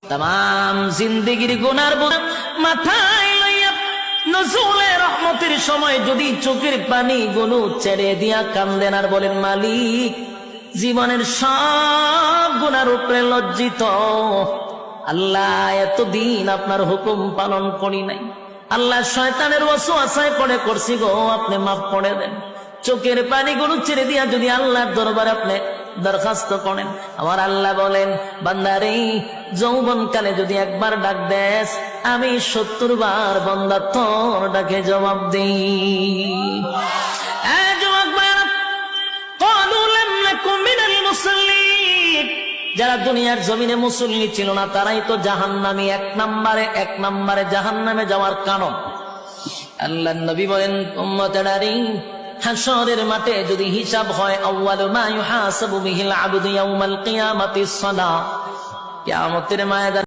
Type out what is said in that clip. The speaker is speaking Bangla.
তাম জিন্দেগির গুনার বোঝা মাথায় লইয়া নজরুলের রহমতের সময় যদি চোখের পানি গুলো ছেড়ে দিয়া কান্দেন আর বলেন, মালিক জীবনের সব গুনার উপরে লজ্জিত আল্লাহ, এতদিন আপনার হুকুম পালন করি নাই, আল্লাহ শয়তানের ওয়াসওয়াসায় পড়ে করছি গো, আপনি মাফ করে দেন। চোখের পানিগুলো ছেড়ে দিয়া যদি আল্লাহর দরবারে আপনি দরখাস্ত করেন, আমার আল্লাহ বলেন, বান্দারে যৌবনকালে যদি একবার ডাক দেস, আমি 70 বার বান্দা তোর ডাকে জবাব দিই। যারা দুনিয়ার জমিনে মুসল্লি ছিল না তারাই তো জাহান্নামী, এক নম্বরে জাহান্নামে যাওয়ার কারণ। আল্লাহর নবী বলেন, উম্মতেরারে হাশরের মাঠে যদি হিসাব হয়, আউয়ালু মা ইউহাসাবু বিহিল আবদু ইয়াউমাল কিয়ামাতিস সালাহ, কিয়ামতের ময়দানে